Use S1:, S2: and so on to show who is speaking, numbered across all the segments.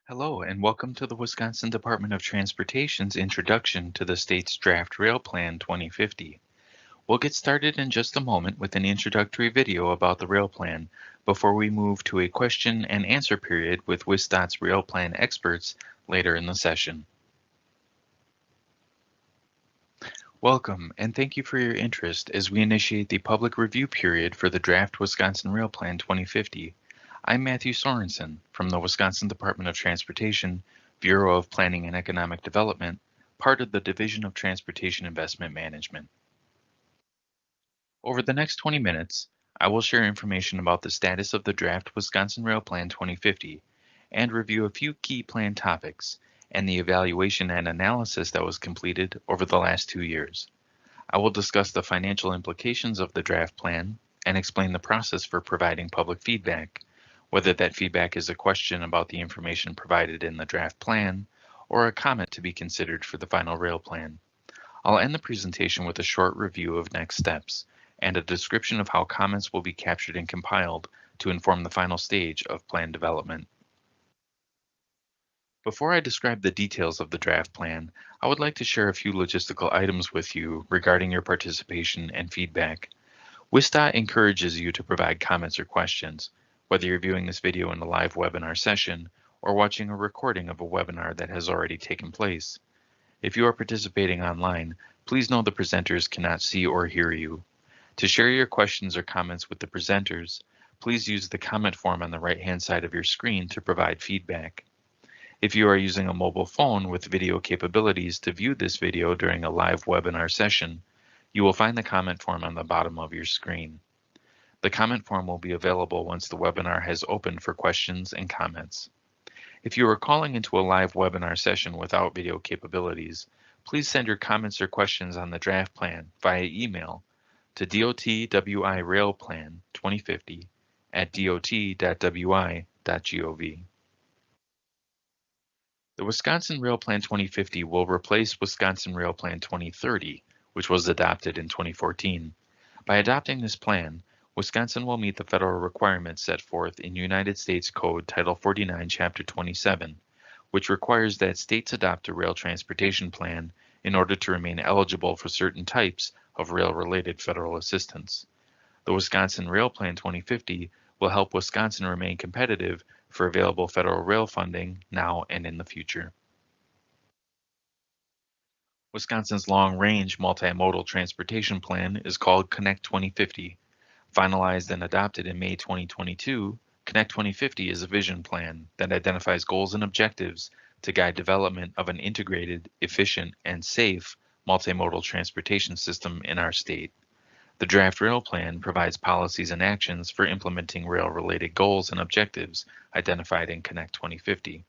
S1: Hello, and welcome to the Wisconsin Department of Transportation's Introduction to the State's Draft Rail Plan 2050. We'll get started in just a moment with an introductory video about the rail plan before we move to a question and answer period with WisDOT's rail plan experts later in the session. Welcome, and thank you for your interest as we initiate the public review period for the Draft Wisconsin Rail Plan 2050. I'm Matthew Sorensen from the Wisconsin Department of Transportation, Bureau of Planning and Economic Development, part of the Division of Transportation Investment Management. Over the next 20 minutes, I will share information about the status of the Draft Wisconsin Rail Plan 2050 and review a few key plan topics and the evaluation and analysis that was completed over the last 2 years. I will discuss the financial implications of the draft plan and explain the process for providing public feedback, whether that feedback is a question about the information provided in the draft plan or a comment to be considered for the final rail plan. I'll end the presentation with a short review of next steps and a description of how comments will be captured and compiled to inform the final stage of plan development. Before I describe the details of the draft plan, I would like to share a few logistical items with you regarding your participation and feedback. WisDOT encourages you to provide comments or questions, whether you're viewing this video in a live webinar session or watching a recording of a webinar that has already taken place. If you are participating online, please know the presenters cannot see or hear you. To share your questions or comments with the presenters, please use the comment form on the right-hand side of your screen to provide feedback. If you are using a mobile phone with video capabilities to view this video during a live webinar session, you will find the comment form on the bottom of your screen. The comment form will be available once the webinar has opened for questions and comments. If you are calling into a live webinar session without video capabilities, please send your comments or questions on the draft plan via email to dotwirailplan2050@dot.wi.gov. The Wisconsin Rail Plan 2050 will replace Wisconsin Rail Plan 2030, which was adopted in 2014. By adopting this plan, Wisconsin will meet the federal requirements set forth in United States Code Title 49, Chapter 27, which requires that states adopt a rail transportation plan in order to remain eligible for certain types of rail-related federal assistance. The Wisconsin Rail Plan 2050 will help Wisconsin remain competitive for available federal rail funding now and in the future. Wisconsin's long-range multimodal transportation plan is called Connect 2050. Finalized and adopted in May 2022, Connect 2050 is a vision plan that identifies goals and objectives to guide development of an integrated, efficient, and safe multimodal transportation system in our state. The draft rail plan provides policies and actions for implementing rail-related goals and objectives identified in Connect 2050.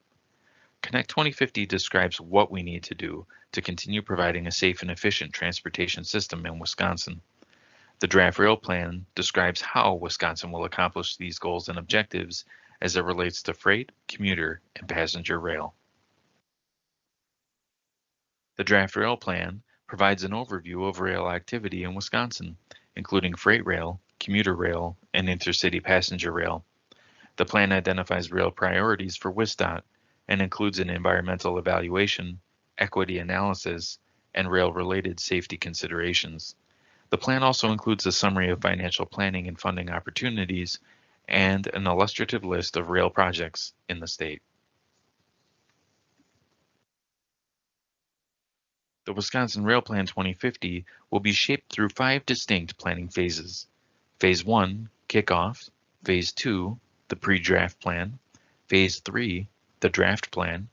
S1: Connect 2050 describes what we need to do to continue providing a safe and efficient transportation system in Wisconsin. The draft rail plan describes how Wisconsin will accomplish these goals and objectives as it relates to freight, commuter, and passenger rail. The draft rail plan provides an overview of rail activity in Wisconsin, including freight rail, commuter rail, and intercity passenger rail. The plan identifies rail priorities for WisDOT and includes an environmental evaluation, equity analysis, and rail-related safety considerations. The plan also includes a summary of financial planning and funding opportunities and an illustrative list of rail projects in the state. The Wisconsin Rail Plan 2050 will be shaped through 5 distinct planning phases. Phase 1, kickoff. Phase 2, the pre-draft plan. Phase 3, the draft plan.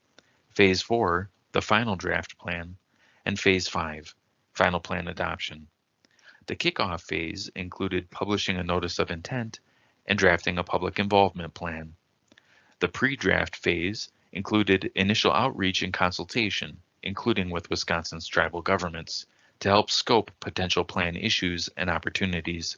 S1: Phase 4, the final draft plan. And Phase 5, final plan adoption. The kickoff phase included publishing a notice of intent and drafting a public involvement plan. The pre-draft phase included initial outreach and consultation, including with Wisconsin's tribal governments, to help scope potential plan issues and opportunities.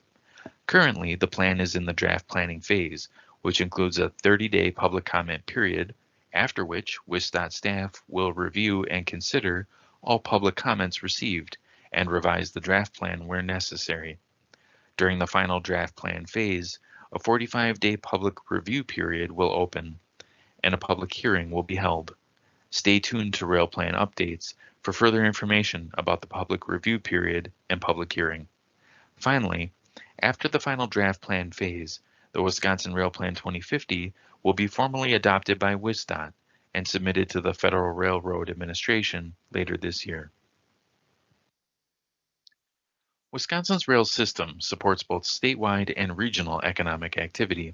S1: Currently, the plan is in the draft planning phase, which includes a 30-day public comment period, after which WisDOT staff will review and consider all public comments received and revise the draft plan where necessary. During the final draft plan phase, a 45-day public review period will open, and a public hearing will be held. Stay tuned to Rail Plan updates for further information about the public review period and public hearing. Finally, after the final draft plan phase, the Wisconsin Rail Plan 2050 will be formally adopted by WisDOT and submitted to the Federal Railroad Administration later this year. Wisconsin's rail system supports both statewide and regional economic activity.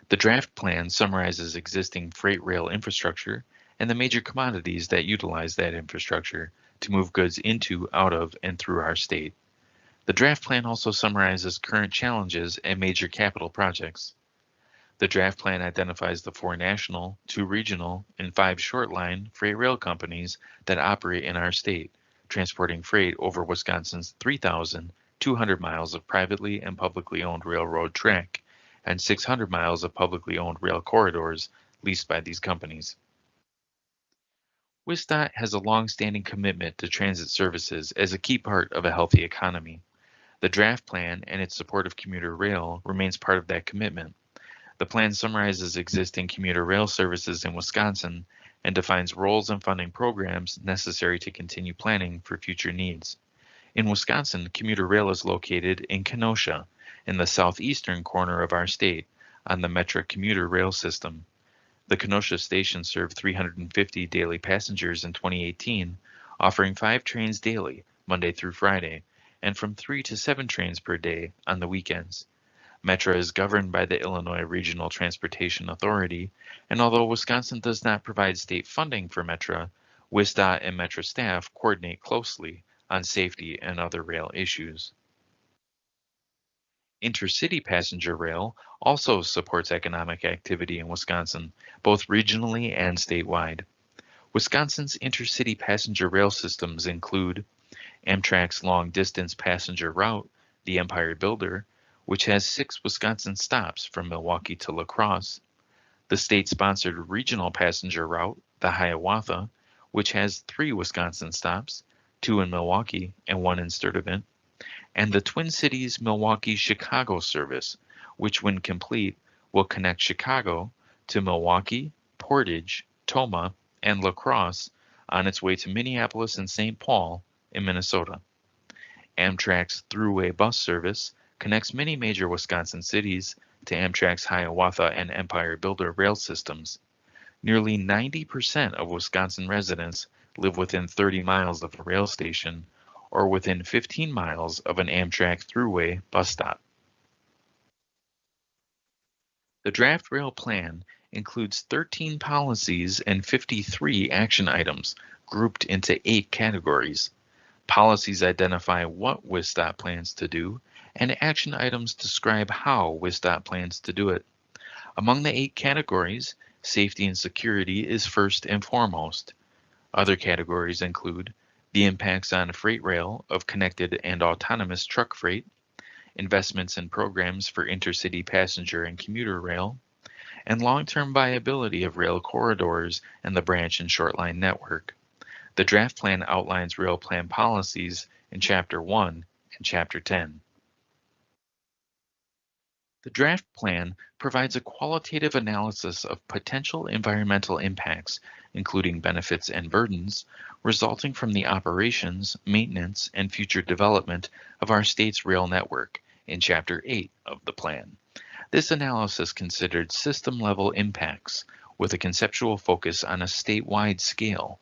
S1: The draft plan summarizes existing freight rail infrastructure and the major commodities that utilize that infrastructure to move goods into, out of, and through our state. The draft plan also summarizes current challenges and major capital projects. The draft plan identifies the 4 national, 2 regional, and 5 short line freight rail companies that operate in our state, transporting freight over Wisconsin's 3,200 miles of privately and publicly owned railroad track and 600 miles of publicly owned rail corridors leased by these companies. WisDOT has a long-standing commitment to transit services as a key part of a healthy economy. The draft plan and its support of commuter rail remains part of that commitment. The plan summarizes existing commuter rail services in Wisconsin and defines roles and funding programs necessary to continue planning for future needs. In Wisconsin, commuter rail is located in Kenosha, in the southeastern corner of our state, on the Metra commuter rail system. The Kenosha station served 350 daily passengers in 2018, offering 5 trains daily, Monday through Friday, and from 3 to 7 trains per day on the weekends. Metra is governed by the Illinois Regional Transportation Authority, and although Wisconsin does not provide state funding for Metra, WisDOT and Metra staff coordinate closely on safety and other rail issues. Intercity passenger rail also supports economic activity in Wisconsin, both regionally and statewide. Wisconsin's intercity passenger rail systems include Amtrak's long-distance passenger route, the Empire Builder, which has 6 Wisconsin stops from Milwaukee to La Crosse, the state-sponsored regional passenger route, the Hiawatha, which has 3 Wisconsin stops, 2 in Milwaukee and 1 in Sturtevant, and the Twin Cities Milwaukee-Chicago service, which when complete will connect Chicago to Milwaukee, Portage, Toma, and La Crosse on its way to Minneapolis and St. Paul in Minnesota. Amtrak's Thruway bus service connects many major Wisconsin cities to Amtrak's Hiawatha and Empire Builder rail systems. Nearly 90% of Wisconsin residents live within 30 miles of a rail station or within 15 miles of an Amtrak Thruway bus stop. The draft rail plan includes 13 policies and 53 action items grouped into 8 categories. Policies identify what WisDOT plans to do, and action items describe how WisDOT plans to do it. Among the 8 categories, safety and security is first and foremost. Other categories include the impacts on freight rail of connected and autonomous truck freight, investments in programs for intercity passenger and commuter rail, and long-term viability of rail corridors and the branch and short line network. The draft plan outlines rail plan policies in Chapter 1 and Chapter 10. The draft plan provides a qualitative analysis of potential environmental impacts, including benefits and burdens, resulting from the operations, maintenance, and future development of our state's rail network in Chapter 8 of the plan. This analysis considered system-level impacts with a conceptual focus on a statewide scale.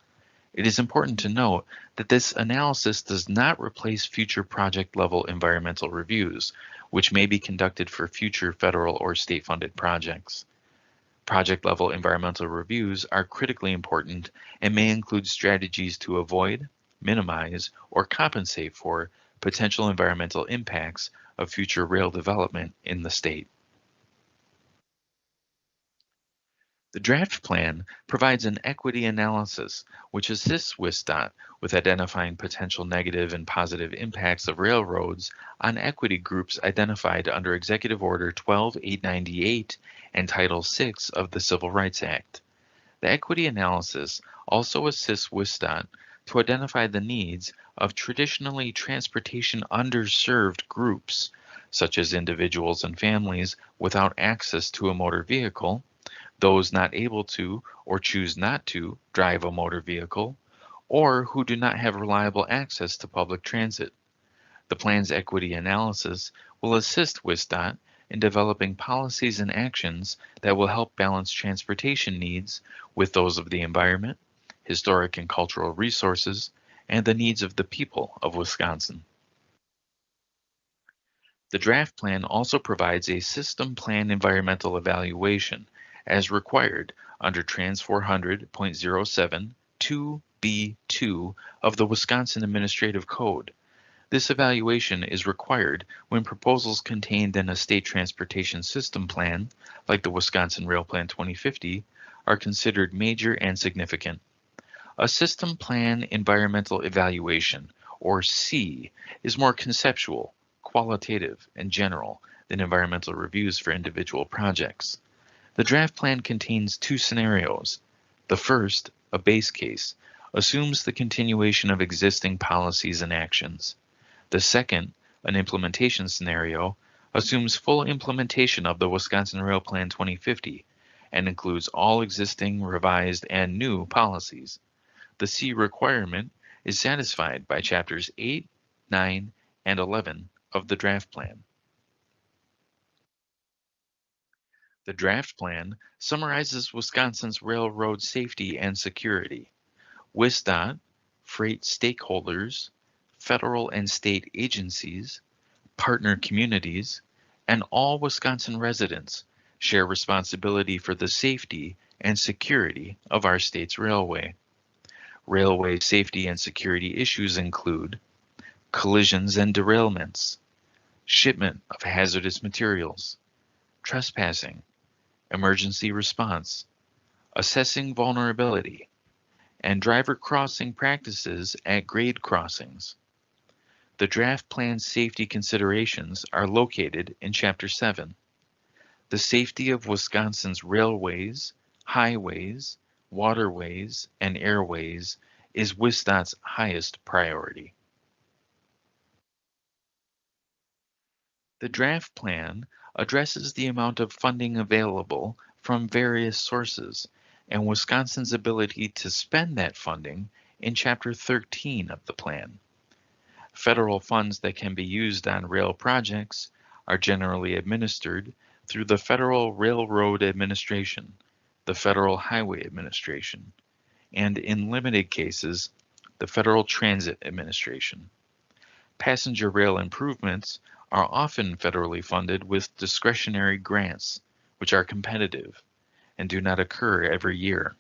S1: It is important to note that this analysis does not replace future project-level environmental reviews, which may be conducted for future federal or state-funded projects. Project-level environmental reviews are critically important and may include strategies to avoid, minimize, or compensate for potential environmental impacts of future rail development in the state. The draft plan provides an equity analysis which assists WisDOT with identifying potential negative and positive impacts of railroads on equity groups identified under Executive Order 12898 and Title VI of the Civil Rights Act. The equity analysis also assists WisDOT to identify the needs of traditionally transportation underserved groups, such as individuals and families without access to a motor vehicle, those not able to or choose not to drive a motor vehicle, or who do not have reliable access to public transit. The plan's equity analysis will assist WisDOT in developing policies and actions that will help balance transportation needs with those of the environment, historic and cultural resources, and the needs of the people of Wisconsin. The draft plan also provides a system plan environmental evaluation as required under Trans 400.07 2B2 of the Wisconsin Administrative Code. This evaluation is required when proposals contained in a state transportation system plan, like the Wisconsin Rail Plan 2050, are considered major and significant. A system plan environmental evaluation, or C, is more conceptual, qualitative, and general than environmental reviews for individual projects. The draft plan contains two scenarios. The first, a base case, assumes the continuation of existing policies and actions. The second, an implementation scenario, assumes full implementation of the Wisconsin Rail Plan 2050 and includes all existing, revised, and new policies. The C requirement is satisfied by chapters 8, 9, and 11 of the draft plan. The draft plan summarizes Wisconsin's railroad safety and security. WisDOT, freight stakeholders, federal and state agencies, partner communities, and all Wisconsin residents share responsibility for the safety and security of our state's railway. Railway safety and security issues include collisions and derailments, shipment of hazardous materials, trespassing, emergency response, assessing vulnerability, and driver crossing practices at grade crossings. The draft plan's safety considerations are located in Chapter 7. The safety of Wisconsin's railways, highways, waterways, and airways is WisDOT's highest priority. The draft plan addresses the amount of funding available from various sources and Wisconsin's ability to spend that funding in Chapter 13 of the plan. Federal funds that can be used on rail projects are generally administered through the Federal Railroad Administration, the Federal Highway Administration, and in limited cases, the Federal Transit Administration. Passenger rail improvements are often federally funded with discretionary grants, which are competitive and do not occur every year.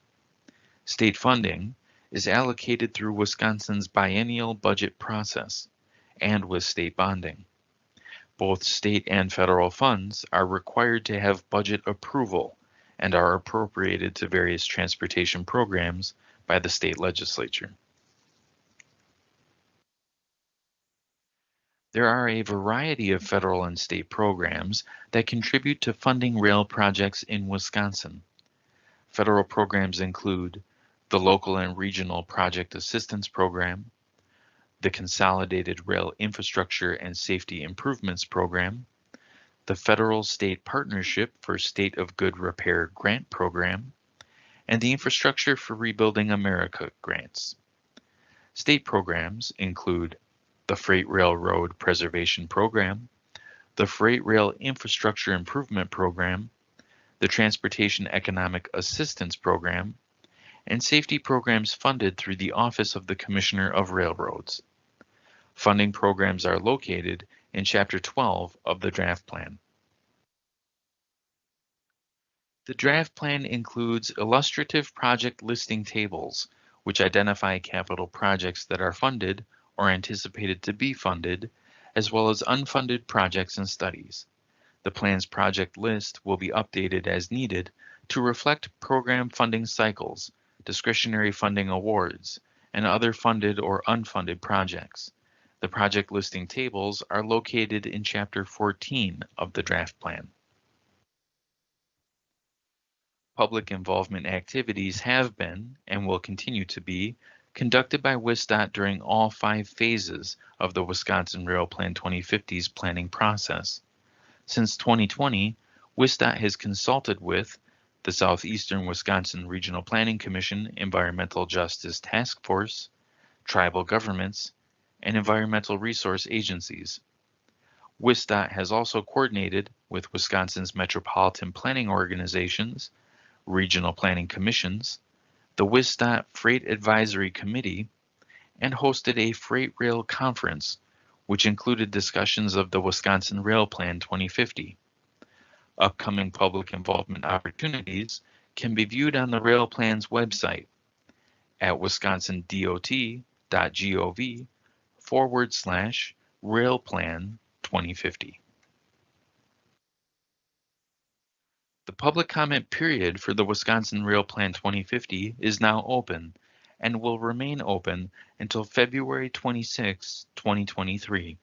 S1: State funding is allocated through Wisconsin's biennial budget process and with state bonding. Both state and federal funds are required to have budget approval and are appropriated to various transportation programs by the state legislature. There are a variety of federal and state programs that contribute to funding rail projects in Wisconsin. Federal programs include the Local and Regional Project Assistance Program, the Consolidated Rail Infrastructure and Safety Improvements Program, the Federal State Partnership for State of Good Repair Grant Program, and the Infrastructure for Rebuilding America grants. State programs include the Freight Railroad Preservation Program, the Freight Rail Infrastructure Improvement Program, the Transportation Economic Assistance Program, and safety programs funded through the Office of the Commissioner of Railroads. Funding programs are located in Chapter 12 of the draft plan. The draft plan includes illustrative project listing tables, which identify capital projects that are funded or anticipated to be funded, as well as unfunded projects and studies. The plan's project list will be updated as needed to reflect program funding cycles, discretionary funding awards, and other funded or unfunded projects. The project listing tables are located in Chapter 14 of the draft plan. Public involvement activities have been, and will continue to be, conducted by WisDOT during all 5 phases of the Wisconsin Rail Plan 2050's planning process. Since 2020, WisDOT has consulted with the Southeastern Wisconsin Regional Planning Commission Environmental Justice Task Force, tribal governments, and environmental resource agencies. WisDOT has also coordinated with Wisconsin's metropolitan planning organizations, regional planning commissions, the WisDOT Freight Advisory Committee, and hosted a freight rail conference, which included discussions of the Wisconsin Rail Plan 2050. Upcoming public involvement opportunities can be viewed on the Rail Plan's website at wisconsindot.gov/railplan 2050. The public comment period for the Wisconsin Rail Plan 2050 is now open and will remain open until February 26, 2023.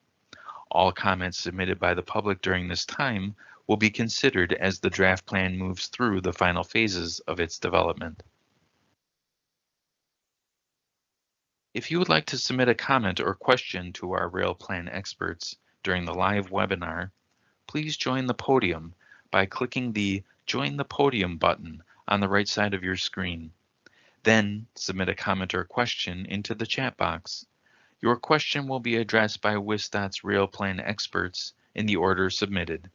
S1: All comments submitted by the public during this time will be considered as the draft plan moves through the final phases of its development. If you would like to submit a comment or question to our Rail Plan experts during the live webinar, please join the podium by clicking the Join the Podium button on the right side of your screen. Then submit a comment or question into the chat box. Your question will be addressed by WisDOT's Rail Plan experts in the order submitted.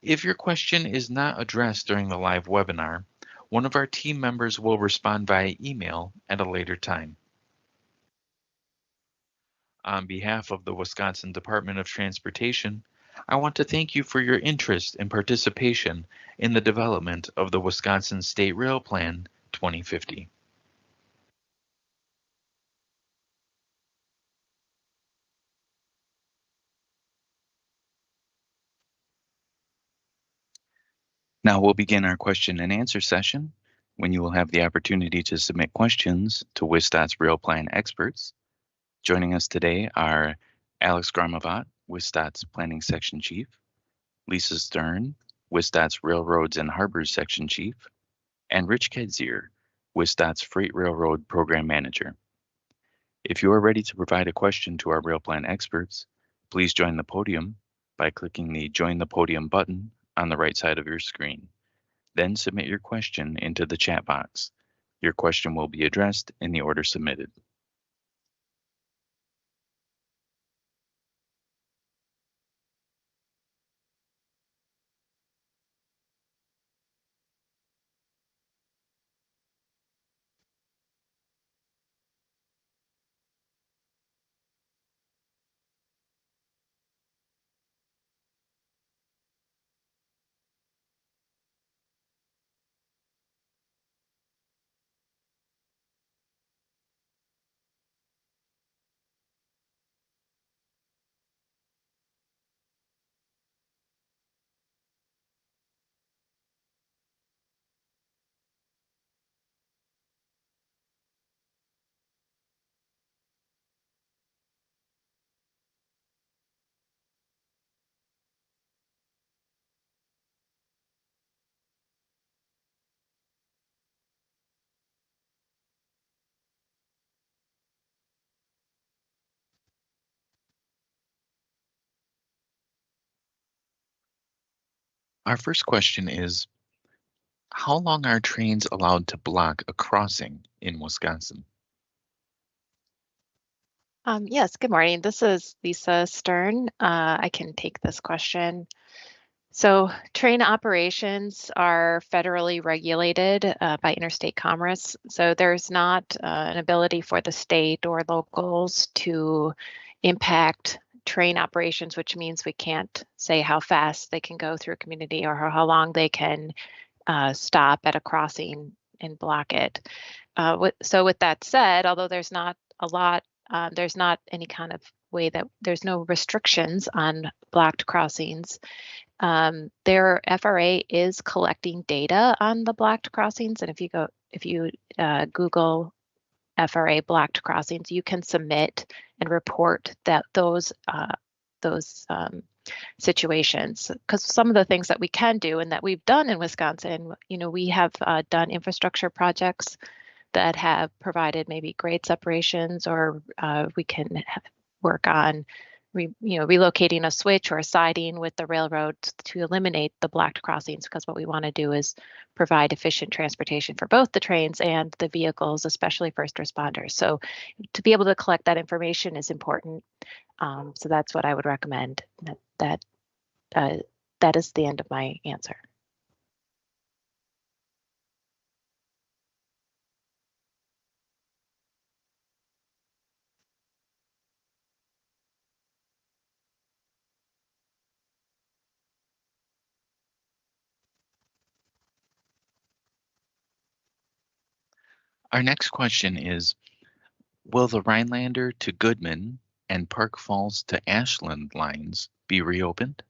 S1: If your question is not addressed during the live webinar, one of our team members will respond via email at a later time. On behalf of the Wisconsin Department of Transportation, I want to thank you for your interest and participation in the development of the Wisconsin State Rail Plan 2050. Now we'll begin our question and answer session, when you will have the opportunity to submit questions to WisDOT's Rail Plan experts. Joining us today are Alex Gramavat, WisDOT's Planning Section Chief, Lisa Stern, WisDOT's Railroads and Harbors Section Chief, and Rich Kedzier, WisDOT's Freight Railroad Program Manager. If you are ready to provide a question to our Rail Plan experts, please join the podium by clicking the Join the Podium button on the right side of your screen. Then submit your question into the chat box. Your question will be addressed in the order submitted. Our first question is, how long are trains allowed to block a crossing in Wisconsin?
S2: Yes, good morning. This is Lisa Stern. I can take this question. So train operations are federally regulated by interstate commerce. So there's not an ability for the state or locals to impact train operations, which means we can't say how fast they can go through a community or how long they can stop at a crossing and block it. So with that said, although there's not a lot, there's not any kind of way that there's no restrictions on blocked crossings. Their FRA is collecting data on the blocked crossings, and if you Google FRA blocked crossings, you can submit and report that those situations. Because some of the things that we can do and that we've done in Wisconsin, we have done infrastructure projects that have provided maybe grade separations, or we can work on relocating a switch or a siding with the railroad to eliminate the blocked crossings, because what we want to do is provide efficient transportation for both the trains and the vehicles, especially first responders. So to be able to collect that information is important. So that's what I would recommend. That is the end of my answer.
S1: Our next question is, will the Rhinelander to Goodman and Park Falls to Ashland lines be reopened?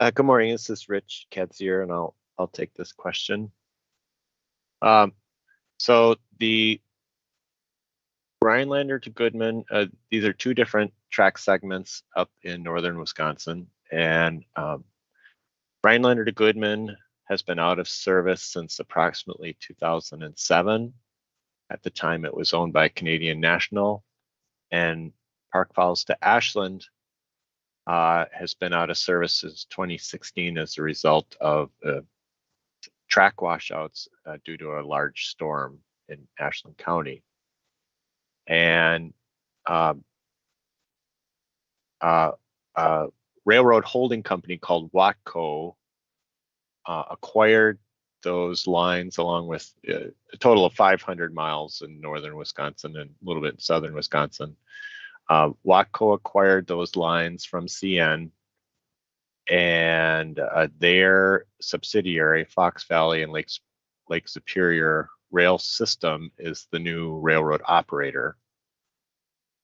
S3: Good morning. This is Rich Kadzier, and I'll take this question. So the Rhinelander to Goodman, these are two different track segments up in northern Wisconsin, and Rhinelander to Goodman has been out of service since approximately 2007. At the time, it was owned by Canadian National, and Park Falls to Ashland has been out of service since 2016 as a result of track washouts due to a large storm in Ashland County. And railroad holding company called Watco acquired those lines along with a total of 500 miles in northern Wisconsin and a little bit in southern Wisconsin. Watco acquired those lines from CN, and their subsidiary, Fox Valley and Lake Superior Rail System, is the new railroad operator.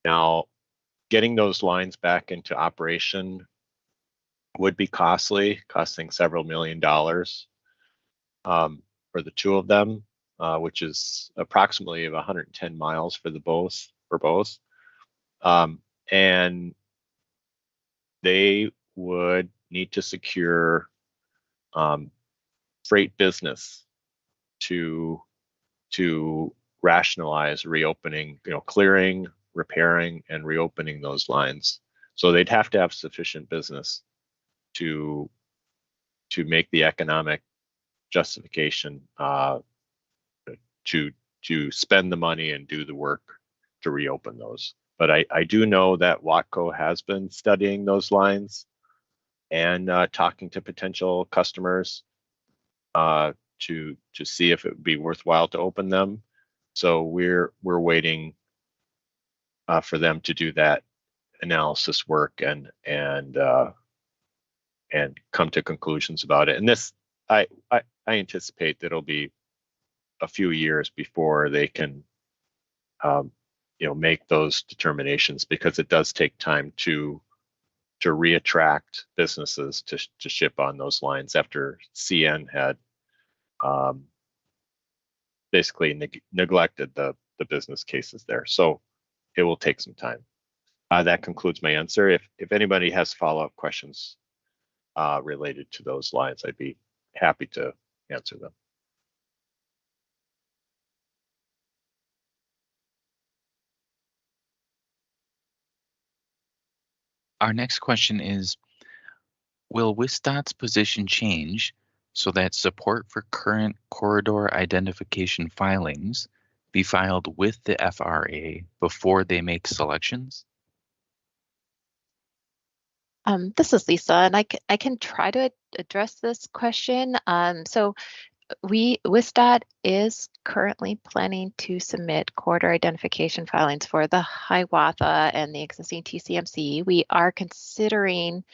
S3: Now, getting those lines back into operation would be costly, costing several $1 million for the two of them, which is approximately 110 miles for both. And they would need to secure freight business to rationalize reopening, clearing, repairing, and reopening those lines. So they'd have to have sufficient business to make the economic justification to spend the money and do the work to reopen those. But I do know that Watco has been studying those lines and talking to potential customers to see if it would be worthwhile to open them. So we're waiting for them to do that analysis work and come to conclusions about it. And this, I anticipate that it'll be a few years before they can make those determinations, because it does take time to reattract businesses to ship on those lines after CN had basically neglected the business cases there. So it will take some time. That concludes my answer. If anybody has follow-up questions related to those lines, I'd be happy to answer them.
S1: Our next question is, will WisDOT's position change so that support for current corridor identification filings be filed with the FRA before they make selections?
S2: This is Lisa, and I can try to address this question. So WisDOT is currently planning to submit corridor identification filings for the Hiawatha and the existing TCMC. We are considering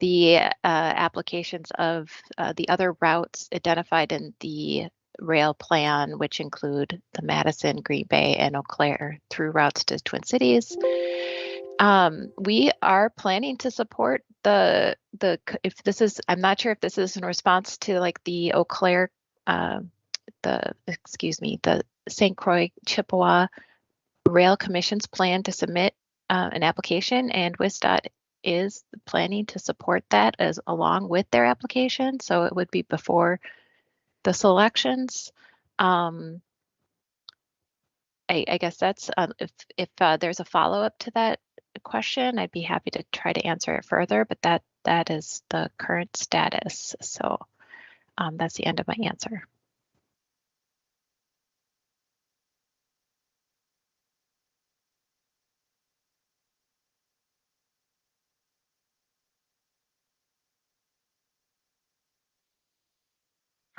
S2: the applications of the other routes identified in the rail plan, which include the Madison, Green Bay, and Eau Claire through routes to Twin Cities. We are planning to support I'm not sure if this is in response to like the Eau Claire, the St. Croix Chippewa Rail Commission's plan to submit an application, and WisDOT is planning to support that along with their application. So it would be before the selections. I guess that's if there's a follow-up to that question, I'd be happy to try to answer it further, but that is the current status. So that's the end of my answer.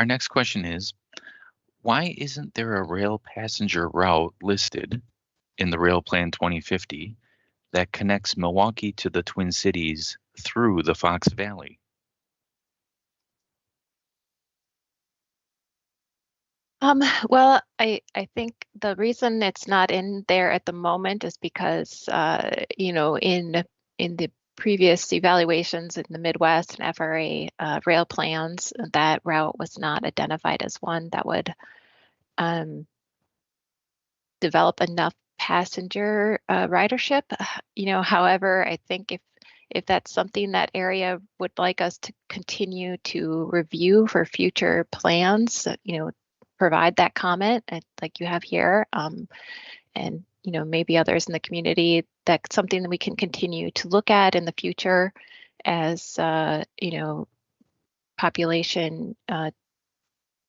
S1: Our next question is, why isn't there a rail passenger route listed in the Rail Plan 2050 that connects Milwaukee to the Twin Cities through the Fox Valley?
S2: Well, I think the reason it's not in there at the moment is because you know, in the previous evaluations in the Midwest and FRA rail plans, that route was not identified as one that would develop enough passenger ridership. You know, however, I think if that's something that area would like us to continue to review for future plans, you know, provide that comment like you have here, and you know, maybe others in the community, that's something that we can continue to look at in the future as you know, population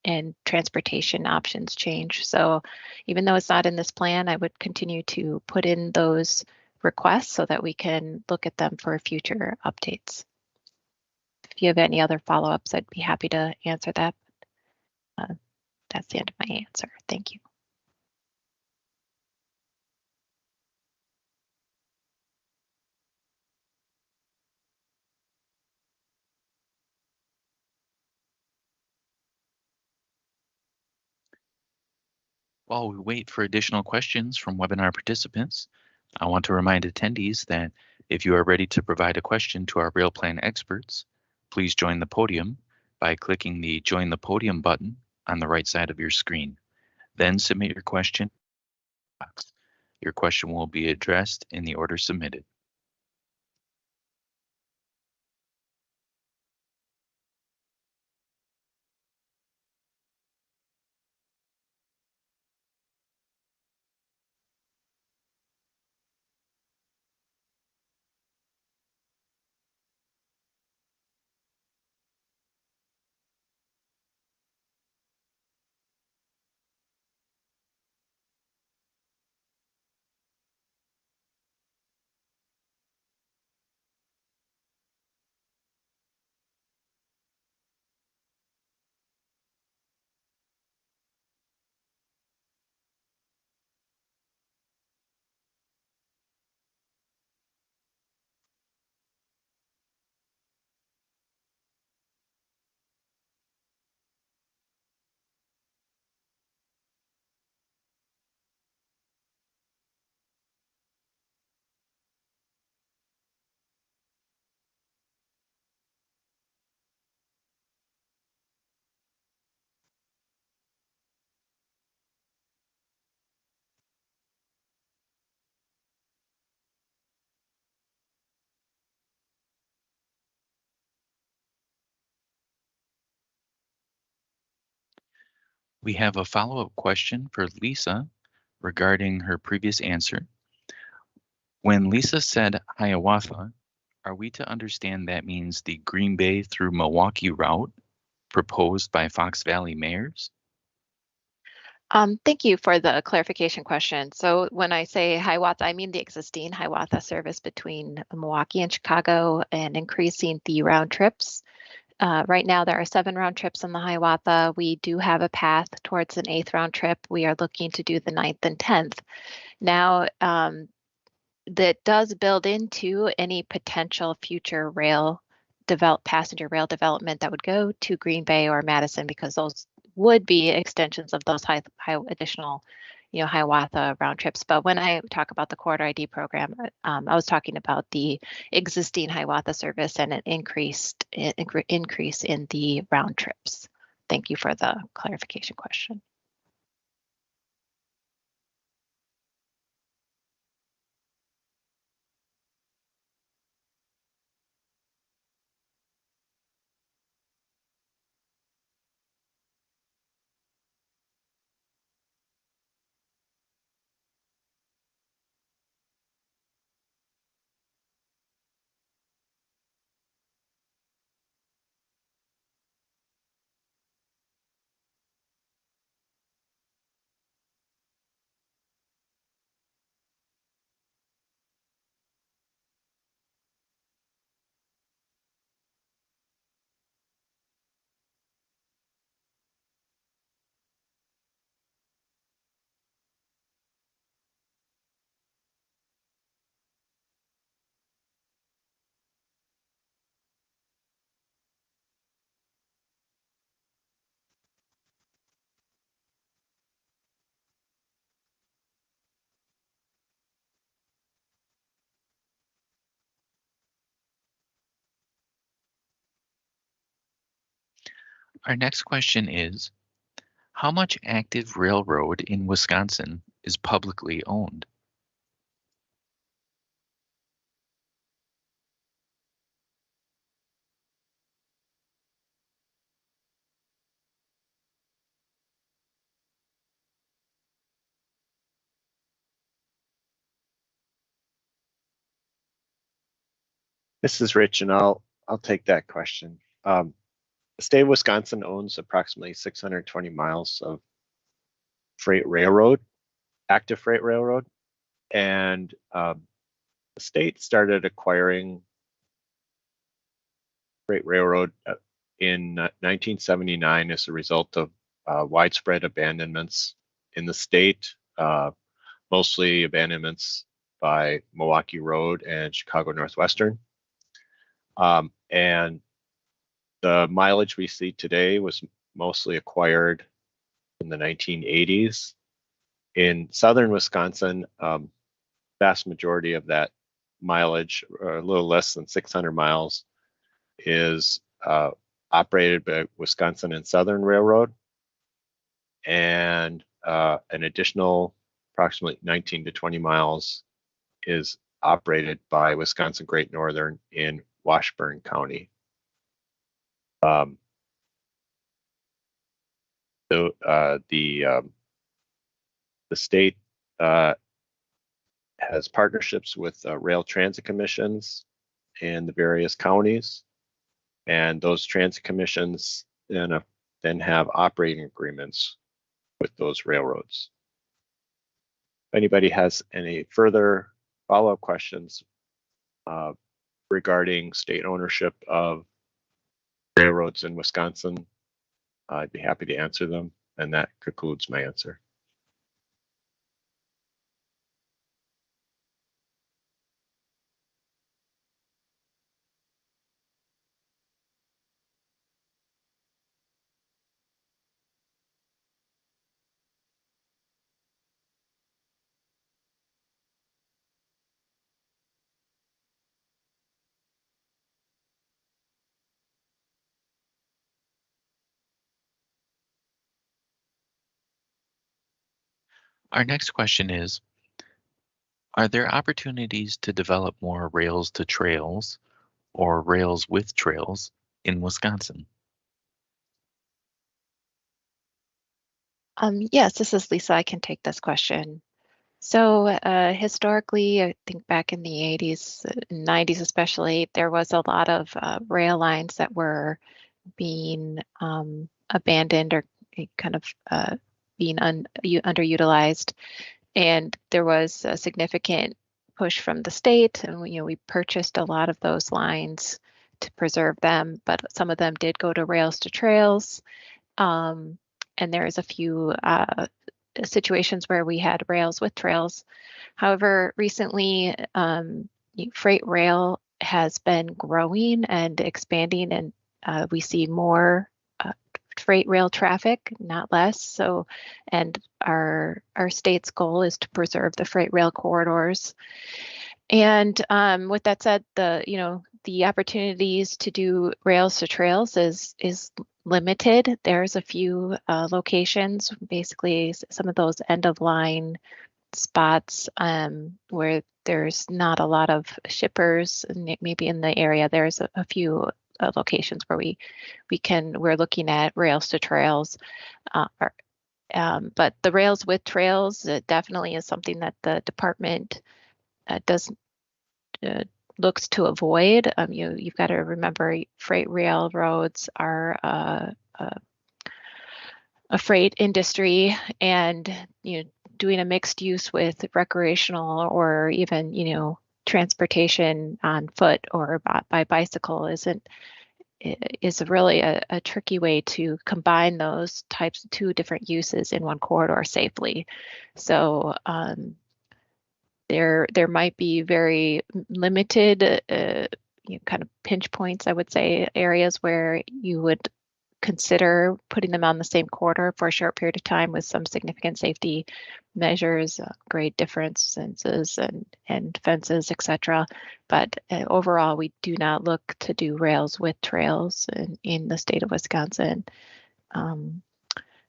S2: and transportation options change. So even though it's not in this plan, I would continue to put in those requests so that we can look at them for future updates. If you have any other follow-ups, I'd be happy to answer that. That's the end of my answer. Thank you.
S1: While we wait for additional questions from webinar participants, I want to remind attendees that if you are ready to provide a question to our Rail Plan experts, please join the podium by clicking the Join the Podium button on the right side of your screen. Then submit your question. Your question will be addressed in the order submitted. We have a follow-up question for Lisa regarding her previous answer. When Lisa said Hiawatha, are we to understand that means the Green Bay through Milwaukee route proposed by Fox Valley mayors?
S2: Thank you for the clarification question. So when I say Hiawatha, I mean the existing Hiawatha service between Milwaukee and Chicago and increasing the round trips. Right now, there are 7 round trips on the Hiawatha. We do have a path towards an 8th round trip. We are looking to do the 9th and 10th. Now, that does build into any potential future passenger rail development that would go to Green Bay or Madison, because those would be extensions of those additional, you know, Hiawatha round trips. But when I talk about the Corridor ID program, I was talking about the existing Hiawatha service and an increase in the round trips. Thank you for the clarification question.
S1: Our next question is, how much active railroad in Wisconsin is publicly owned?
S3: This is Rich, and I'll take that question. The state of Wisconsin owns approximately 620 miles of freight railroad, active freight railroad, and the state started acquiring freight railroad in 1979 as a result of widespread abandonments in the state, mostly abandonments by Milwaukee Road and Chicago Northwestern. And the mileage we see today was mostly acquired in the 1980s. In southern Wisconsin, vast majority of that mileage, or a little less than 600 miles, is operated by Wisconsin and Southern Railroad, and an additional approximately 19 to 20 miles is operated by Wisconsin Great Northern in Washburn County. The state has partnerships with rail transit commissions in the various counties, and those transit commissions then have operating agreements with those railroads. If anybody has any further follow-up questions regarding state ownership of railroads in Wisconsin, I'd be happy to answer them, and that concludes my answer.
S1: Our next question is, are there opportunities to develop more rails to trails or rails with trails in Wisconsin?
S2: Yes, this is Lisa. I can take this question. So historically, I think back in the 80s, 90s especially, there was a lot of rail lines that were being abandoned or kind of being underutilized. And there was a significant push from the state, and we purchased a lot of those lines to preserve them, but some of them did go to rails to trails. And there's a few situations where we had rails with trails. However, recently, freight rail has been growing and expanding, and we see more freight rail traffic, not less. So, and our state's goal is to preserve the freight rail corridors. And with that said, the opportunities to do rails to trails is limited. There's a few locations, basically some of those end of line spots where there's not a lot of shippers, and maybe in the area there's a few locations where we're looking at rails to trails. But the rails with trails definitely is something that the department looks to avoid. You've got to remember, freight railroads are a freight industry, and doing a mixed use with recreational or even transportation on foot or by bicycle is really a tricky way to combine those two different uses in one corridor safely. So there might be very limited kind of pinch points, I would say, areas where you would consider putting them on the same corridor for a short period of time with some significant safety measures, grade differences and fences, etc. But overall, we do not look to do rails with trails in the state of Wisconsin.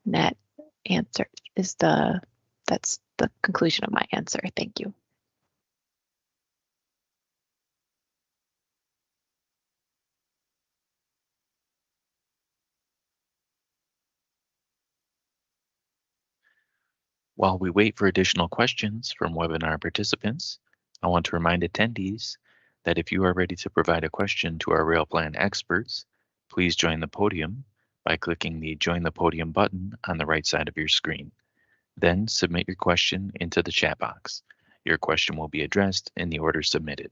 S2: That answer is that's the conclusion of my answer. Thank you.
S1: While we wait for additional questions from webinar participants, I want to remind attendees that if you are ready to provide a question to our rail plan experts, please join the podium by clicking the Join the Podium button on the right side of your screen. Then submit your question into the chat box. Your question will be addressed in the order submitted.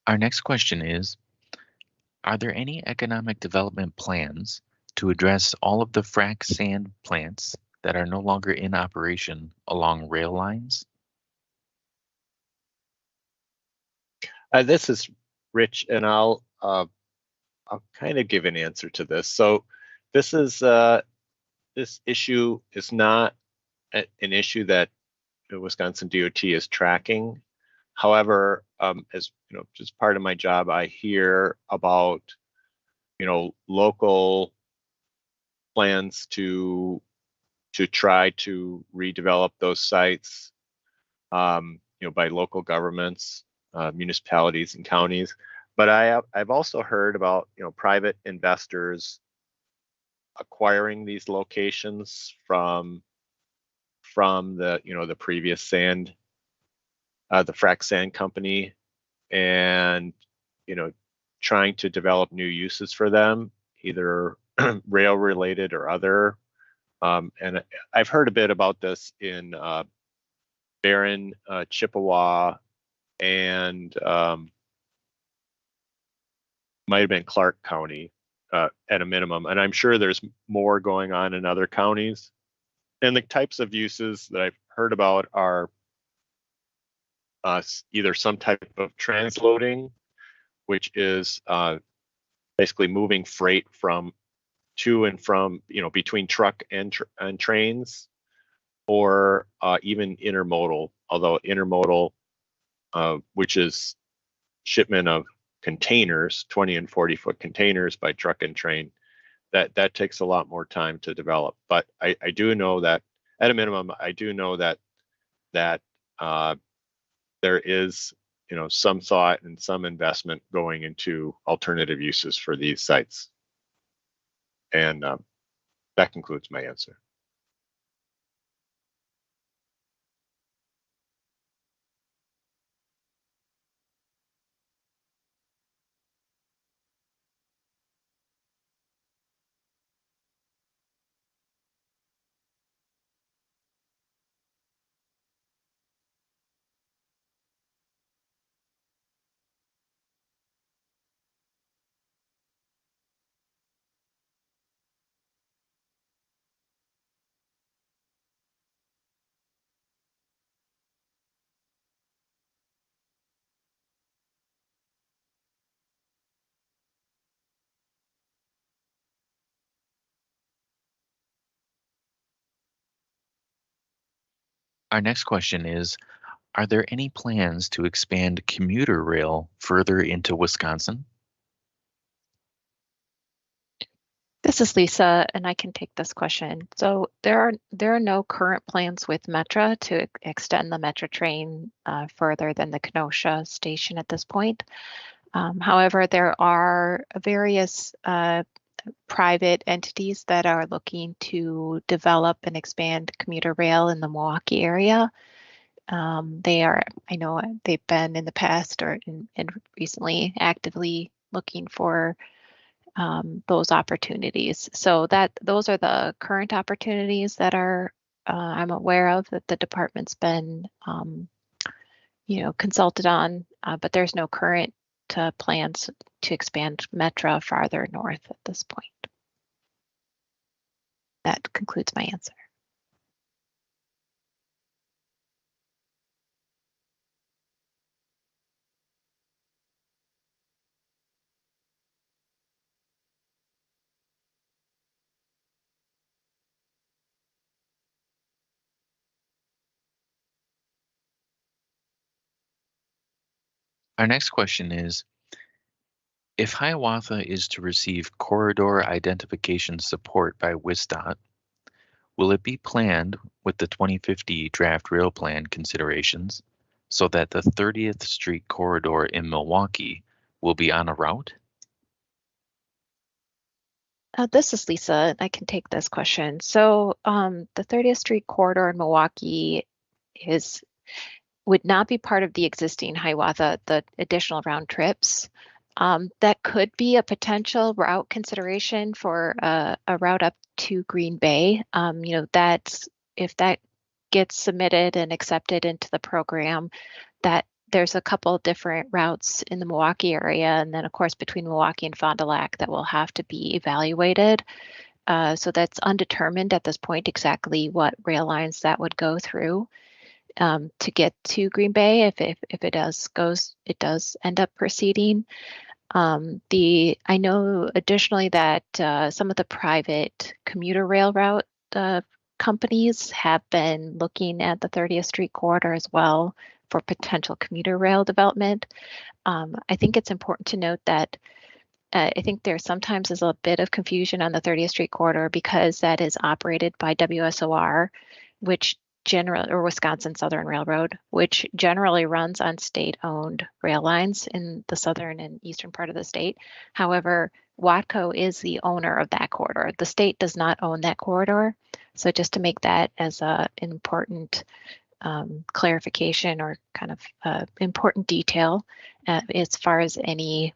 S1: Our next question is, are there any economic development plans to address all of the frac sand plants that are no longer in operation along rail lines?
S3: This is Rich, and I'll kind of give an answer to this. So this issue is not an issue that the Wisconsin DOT is tracking. However, as you know, just part of my job, I hear about local plans to try to redevelop those sites, by local governments, municipalities, and counties. But I've also heard about private investors acquiring these locations from the previous the frac sand company, and trying to develop new uses for them, either rail related or other. And I've heard a bit about this in Barron, Chippewa, and might have been Clark County at a minimum, and I'm sure there's more going on in other counties. And the types of uses that I've heard about are either some type of transloading, which is basically moving freight from to and from, between truck and trains, or even intermodal, although intermodal, which is shipment of containers, 20 and 40-foot containers by truck and train, that takes a lot more time to develop. But I do know that at a minimum, I do know that there is, some thought and some investment going into alternative uses for these sites. And that concludes my answer.
S1: Our next question is, are there any plans to expand commuter rail further into Wisconsin?
S2: This is Lisa, and I can take this question. So there are no current plans with Metra to extend the Metra train further than the Kenosha station at this point. However, there are various private entities that are looking to develop and expand commuter rail in the Milwaukee area. I know they've been in the past and recently actively looking for those opportunities. So those are the current opportunities that are I'm aware of that the department's been consulted on, but there's no current plans to expand Metra farther north at this point. That concludes my answer.
S1: Our next question is, if Hiawatha is to receive corridor identification support by WisDOT, will it be planned with the 2050 draft rail plan considerations so that the 30th Street corridor in Milwaukee will be on a route?
S2: This is Lisa. I can take this question. So the 30th Street corridor in Milwaukee would not be part of the existing Hiawatha, the additional round trips. That could be a potential route consideration for a route up to Green Bay. If that gets submitted and accepted into the program, that there's a couple different routes in the Milwaukee area, and then of course between Milwaukee and Fond du Lac that will have to be evaluated. So that's undetermined at this point exactly what rail lines that would go through to get to Green Bay. If it does end up proceeding. I know additionally that some of the private commuter rail route companies have been looking at the 30th Street corridor as well for potential commuter rail development. I think it's important to note that I think there sometimes is a bit of confusion on the 30th Street corridor because that is operated by WSOR, or Wisconsin Southern Railroad, which generally runs on state-owned rail lines in the southern and eastern part of the state. However, Watco is the owner of that corridor. The state does not own that corridor. So just to make that as an important clarification or kind of important detail as far as any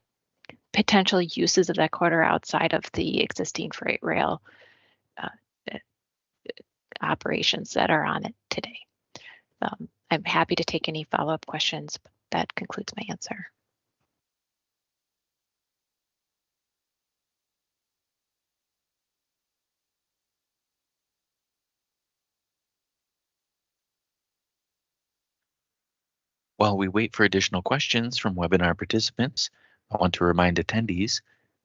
S2: potential uses of that corridor outside of the existing freight rail operations that are on it today. I'm happy to take any follow-up questions, but that concludes my answer.
S1: While we wait for additional questions from webinar participants, I want to remind attendees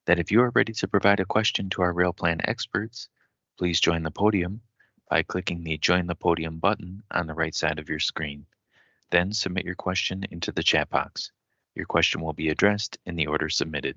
S1: that if you are ready to provide a question to our rail plan experts, please join the podium by clicking the Join the Podium button on the right side of your screen. Then submit your question into the chat box. Your question will be addressed in the order submitted.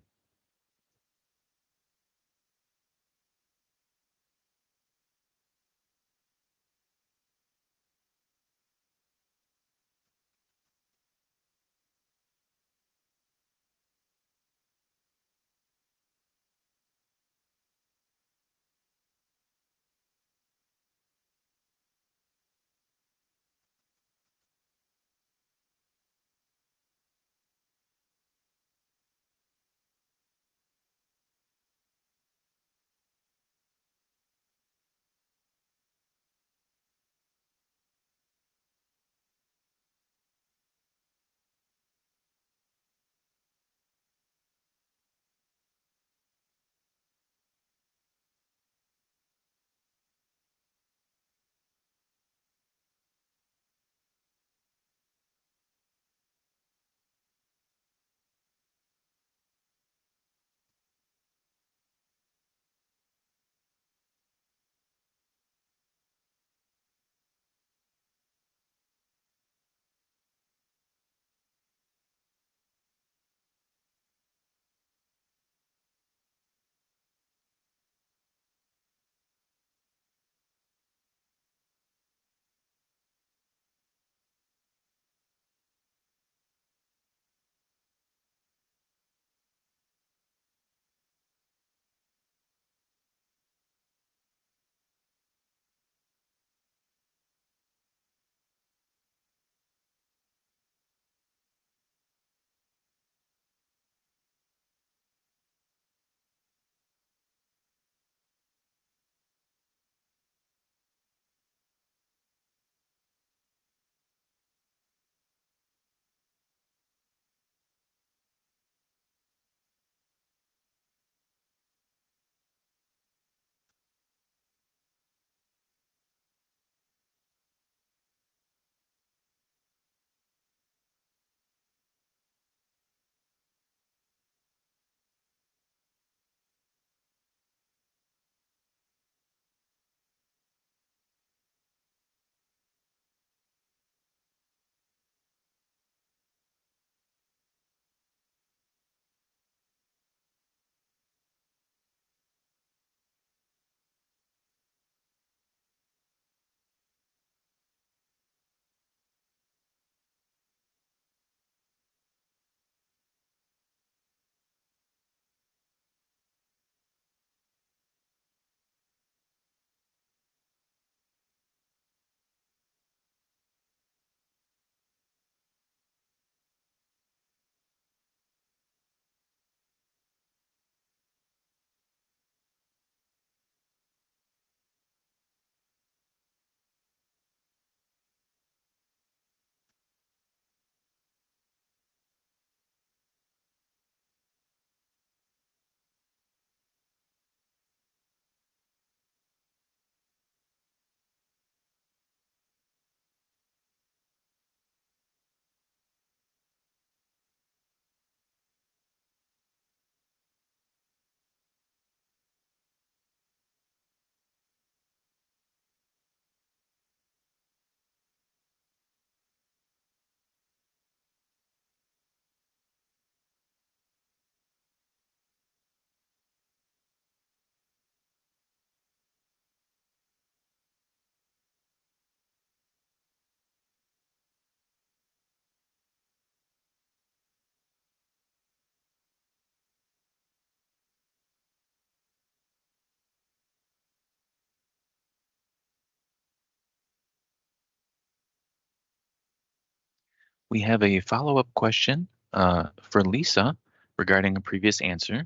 S1: We have a follow-up question for Lisa regarding a previous answer.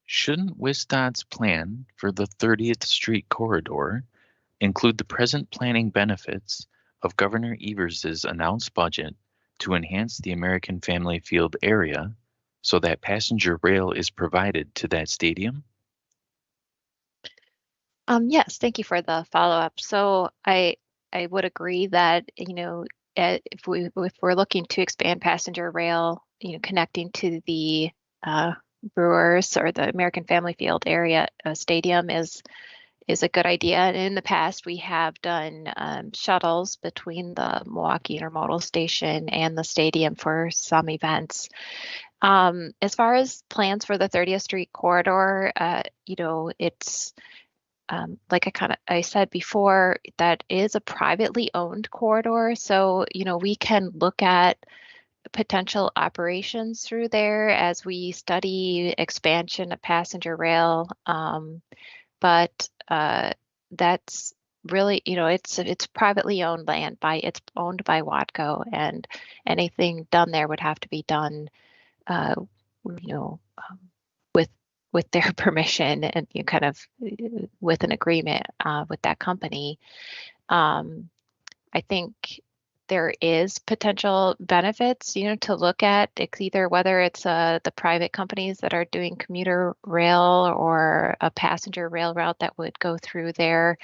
S1: Shouldn't WisDOT's plan for the 30th Street corridor include the present planning benefits of Governor Evers's announced budget to enhance the American Family Field area so that passenger rail is provided to that stadium?
S2: Yes, thank you for the follow-up. So I would agree that, if we're looking to expand passenger rail, connecting to the Brewers or the American Family Field area stadium is a good idea. And in the past, we have done shuttles between the Milwaukee Intermodal Station and the stadium for some events. As far as plans for the 30th Street corridor, it's like I said before, that is a privately owned corridor. So, we can look at potential operations through there as we study expansion of passenger rail. But that's really, it's privately owned land it's owned by Watco, and anything done there would have to be done, uh, with their permission, and kind of with an agreement with that company. I think there is potential benefits, to look at. It's either whether it's the private companies that are doing commuter rail or a passenger rail route that would go through there.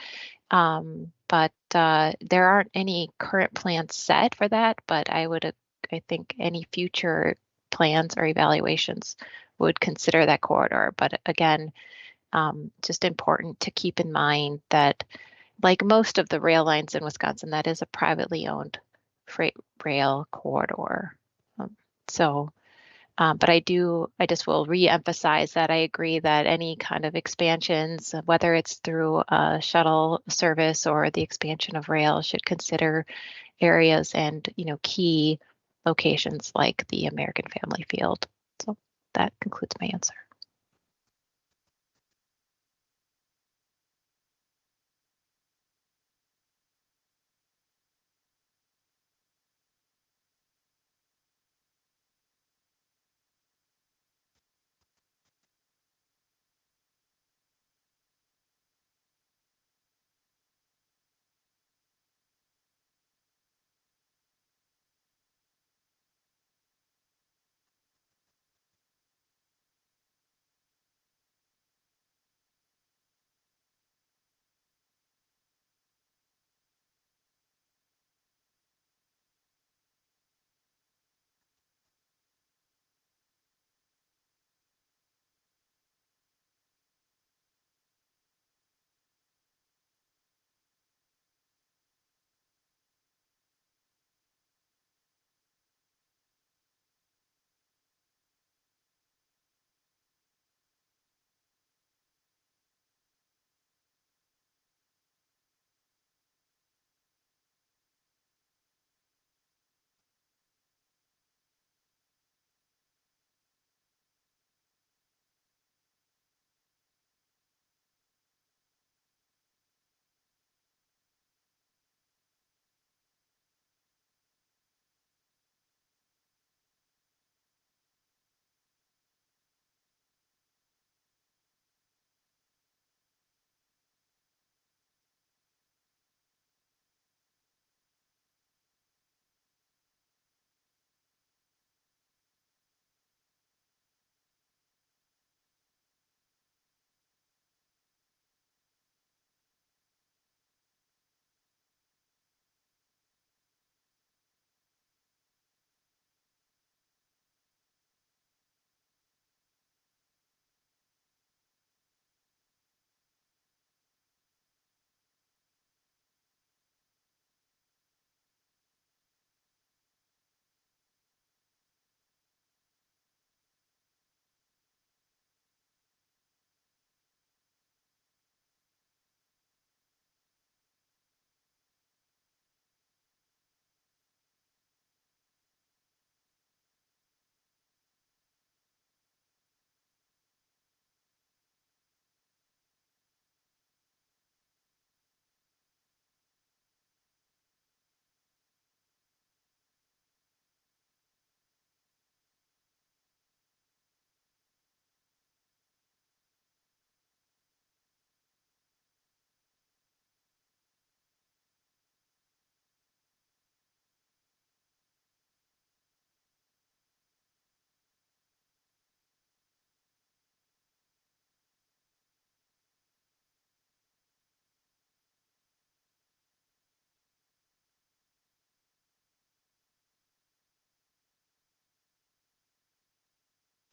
S2: But there aren't any current plans set for that, but I think any future plans or evaluations would consider that corridor. But again, just important to keep in mind that, like most of the rail lines in Wisconsin, that is a privately owned freight rail corridor. But I just will re-emphasize that I agree that any kind of expansions, whether it's through a shuttle service or the expansion of rail, should consider areas and, key locations like the American Family Field. So that concludes my answer.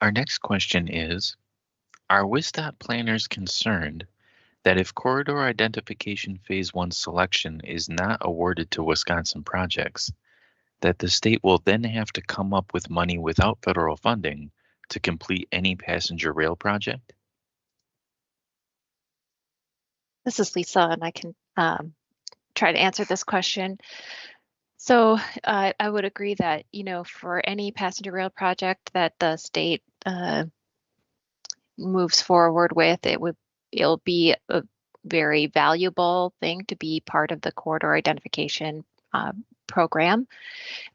S1: Our next question is, are WisDOT planners concerned that if corridor identification phase 1 selection is not awarded to Wisconsin projects, that the state will then have to come up with money without federal funding to complete any passenger rail project?
S2: This is Lisa, and I can try to answer this question. So I would agree that, for any passenger rail project that the state moves forward with, it'll be a very valuable thing to be part of the corridor identification program.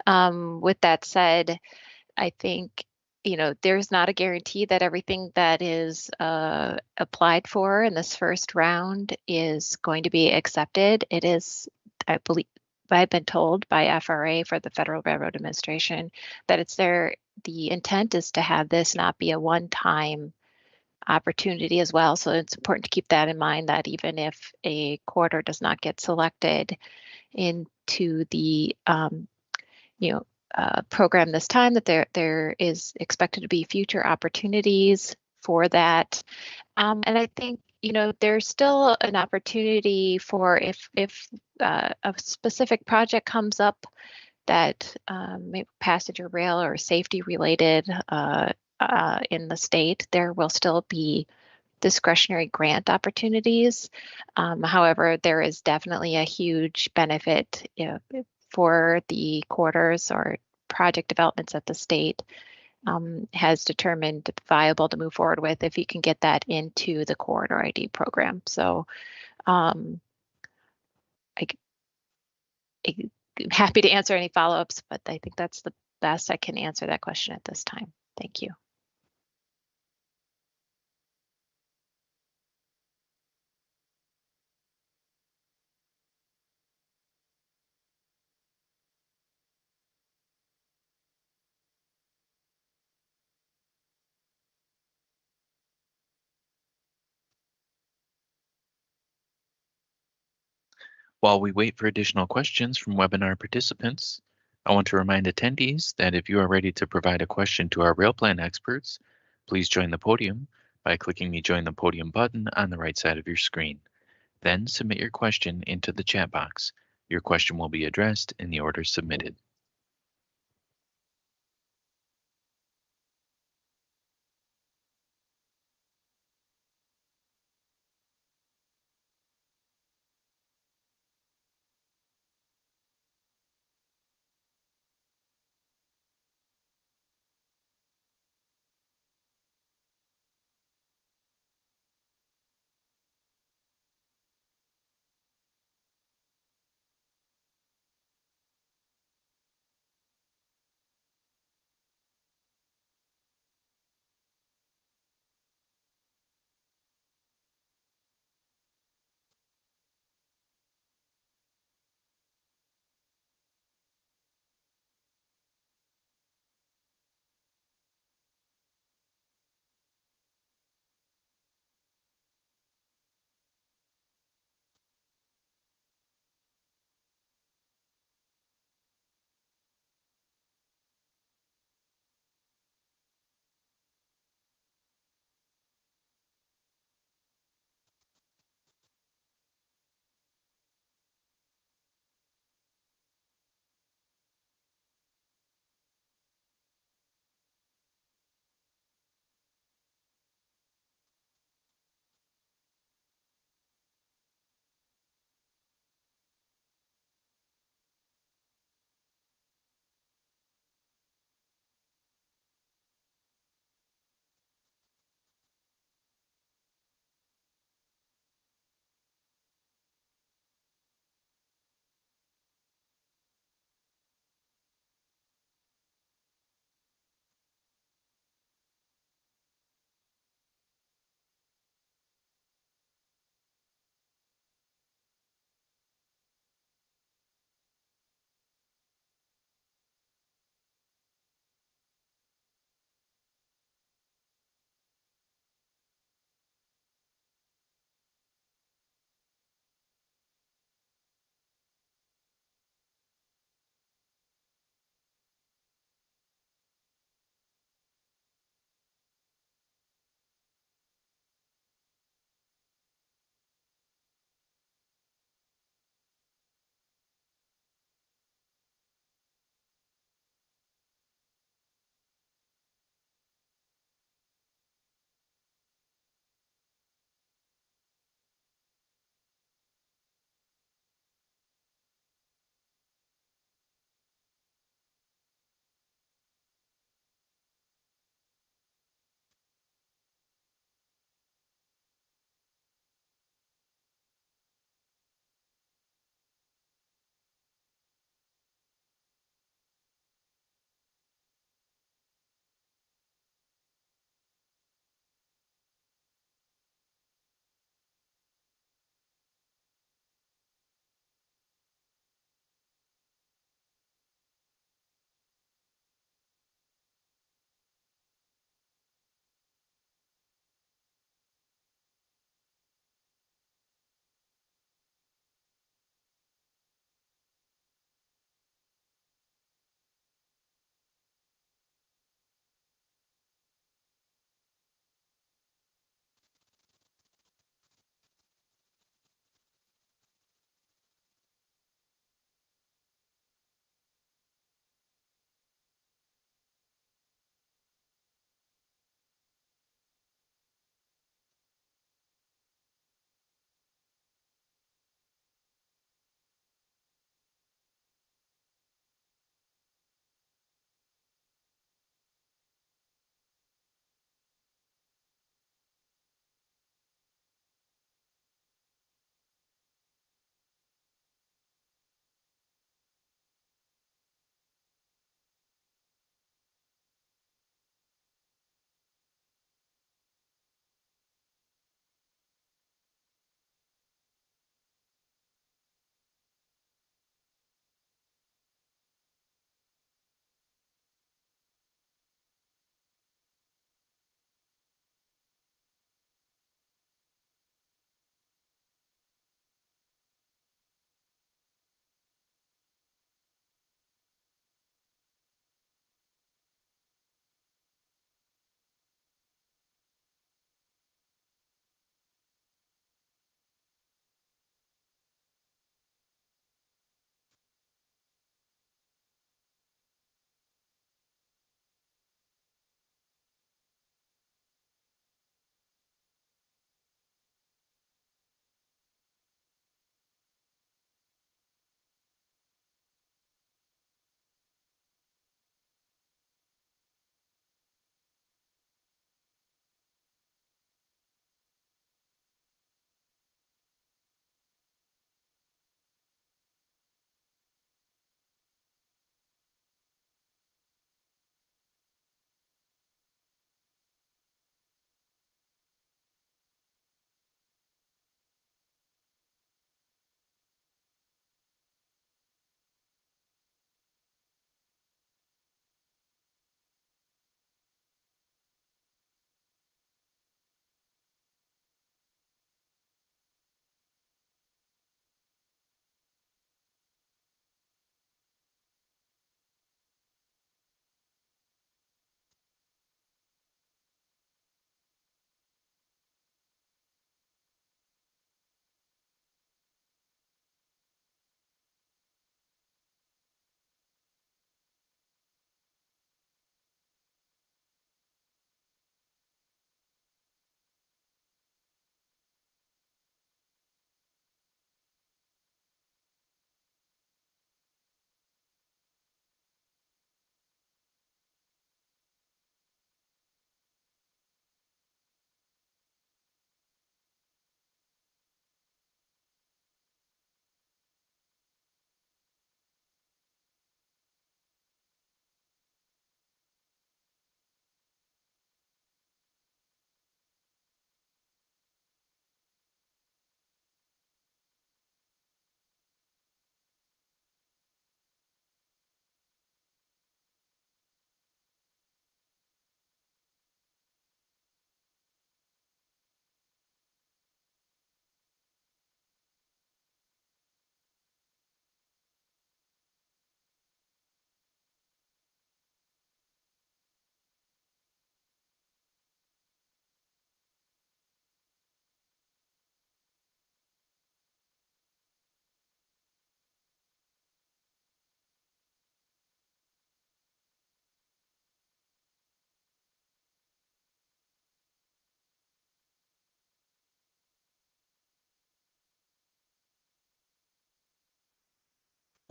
S2: With that said, I think, there's not a guarantee that everything that is applied for in this first round is going to be accepted. It is, I believe, I've been told by FRA, for the Federal Railroad Administration, that the intent is to have this not be a one-time opportunity as well. So it's important to keep that in mind, that even if a corridor does not get selected into the program this time, that there is expected to be future opportunities for that. And I think, there's still an opportunity for, if a specific project comes up that maybe passenger rail or safety related in the state, there will still be discretionary grant opportunities. However, there is definitely a huge benefit, for the quarters or project developments that the state has determined viable to move forward with, if you can get that into the corridor ID program. So um, I, I'm happy to answer any follow-ups, but I think that's the best I can answer that question at this time. Thank you.
S1: While we wait for additional questions from webinar participants, I want to remind attendees that if you are ready to provide a question to our rail plan experts, please join the podium by clicking the Join the Podium button on the right side of your screen. Then submit your question into the chat box. Your question will be addressed in the order submitted.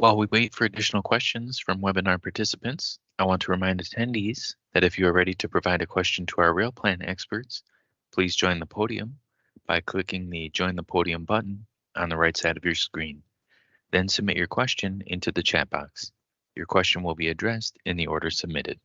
S1: While we wait for additional questions from webinar participants, I want to remind attendees that if you are ready to provide a question to our rail plan experts, please join the podium by clicking the Join the Podium button on the right side of your screen. Then submit your question into the chat box. Your question will be addressed in the order submitted.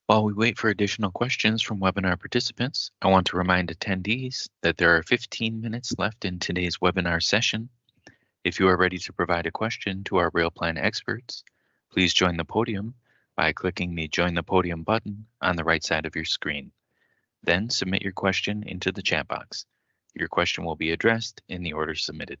S1: While we wait for additional questions from webinar participants, I want to remind attendees that there are 15 minutes left in today's webinar session. If you are ready to provide a question to our Rail Plan experts, please join the podium by clicking the Join the Podium button on the right side of your screen. Then submit your question into the chat box. Your question will be addressed in the order submitted.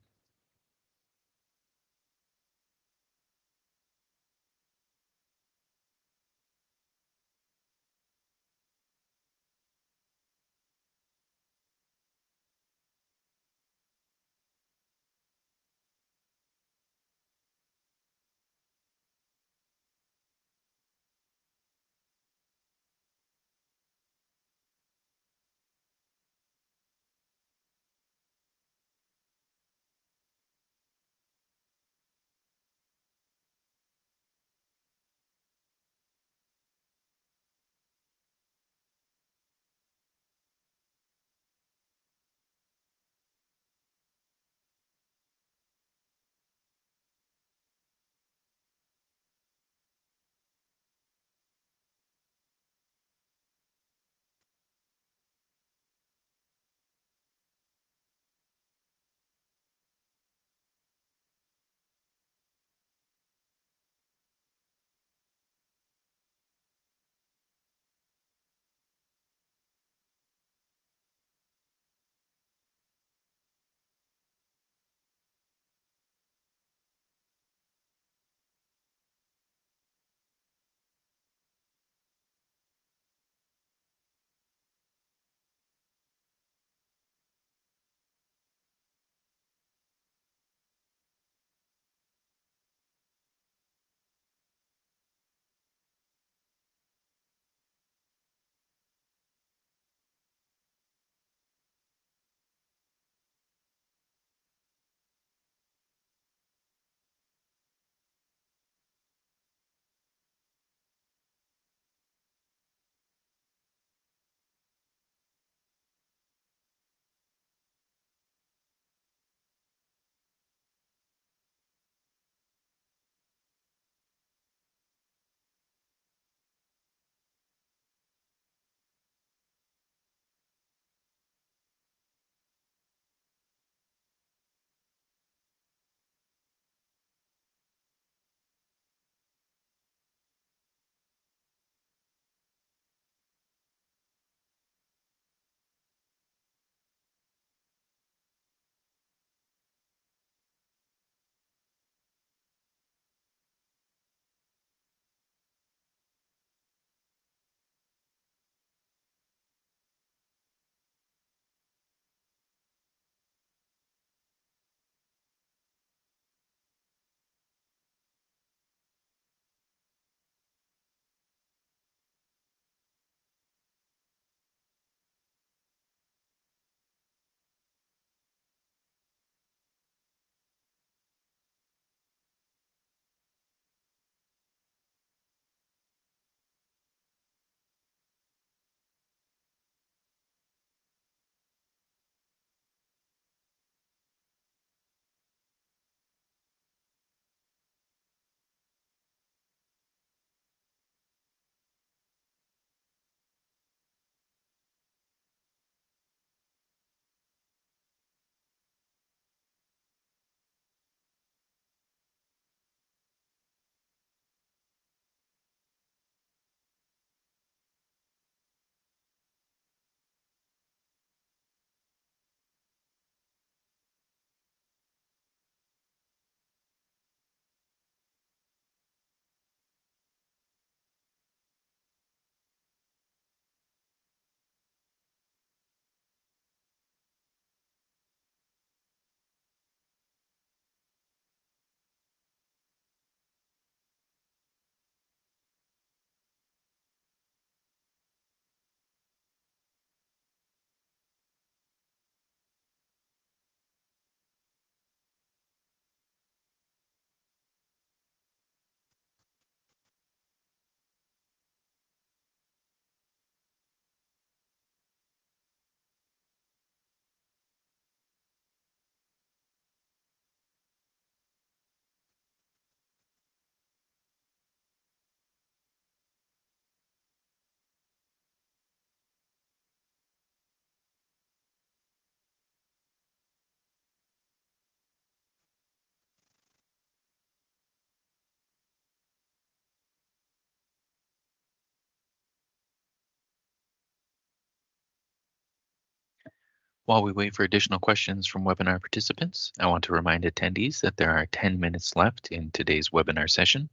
S1: While we wait for additional questions from webinar participants, I want to remind attendees that there are 10 minutes left in today's webinar session.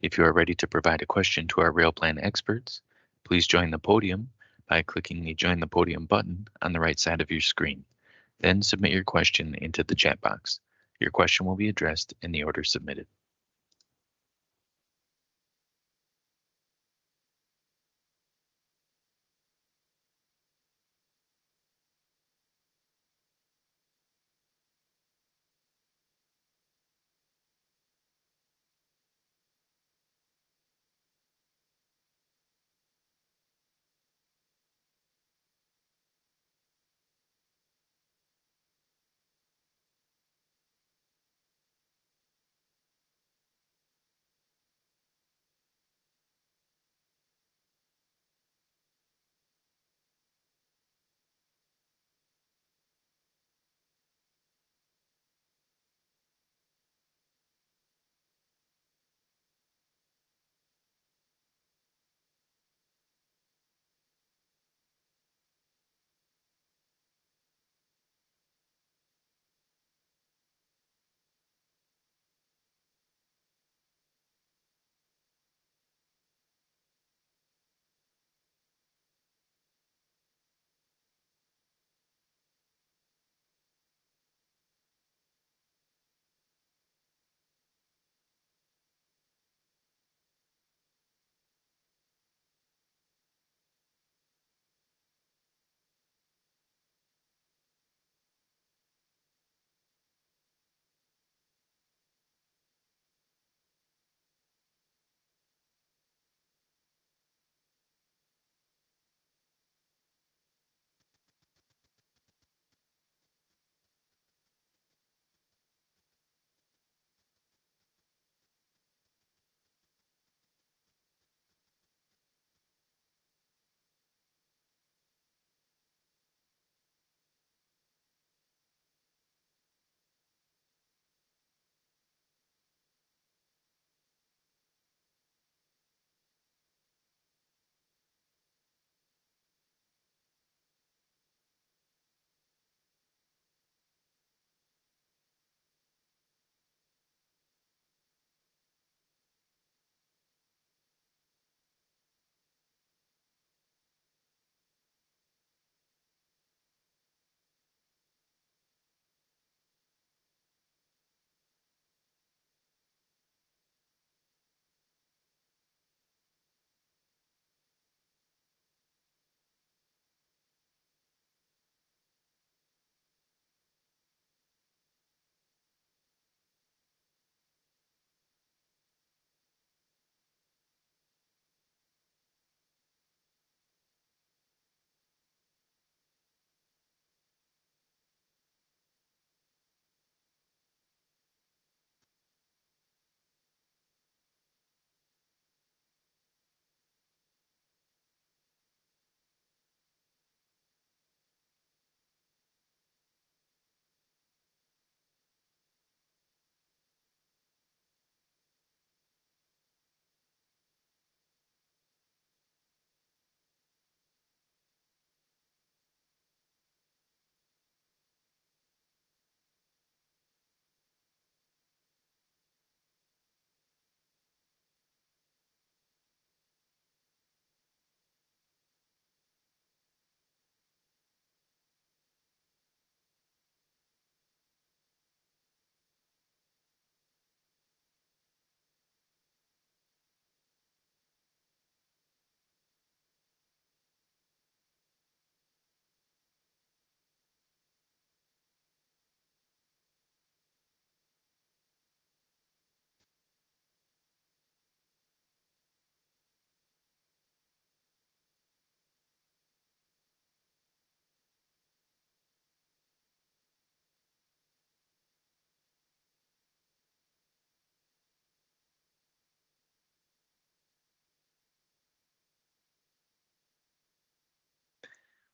S1: If you are ready to provide a question to our rail plan experts, please join the podium by clicking the Join the Podium button on the right side of your screen. Then submit your question into the chat box. Your question will be addressed in the order submitted.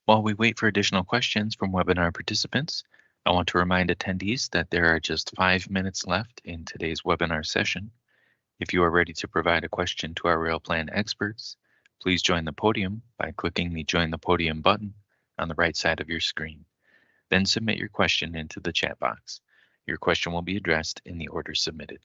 S1: While we wait for additional questions from webinar participants, I want to remind attendees that there are just 5 minutes left in today's webinar session. If you are ready to provide a question to our rail plan experts, please join the podium by clicking the Join the Podium button on the right side of your screen. Then submit your question into the chat box. Your question will be addressed in the order submitted.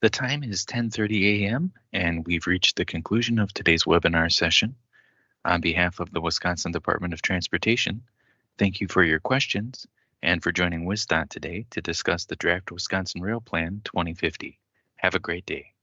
S1: The time is 10:30 a.m. and we've reached the conclusion of today's webinar session. On behalf of the Wisconsin Department of Transportation, thank you for your questions and for joining WisDOT today to discuss the Draft Wisconsin Rail Plan 2050. Have a great day.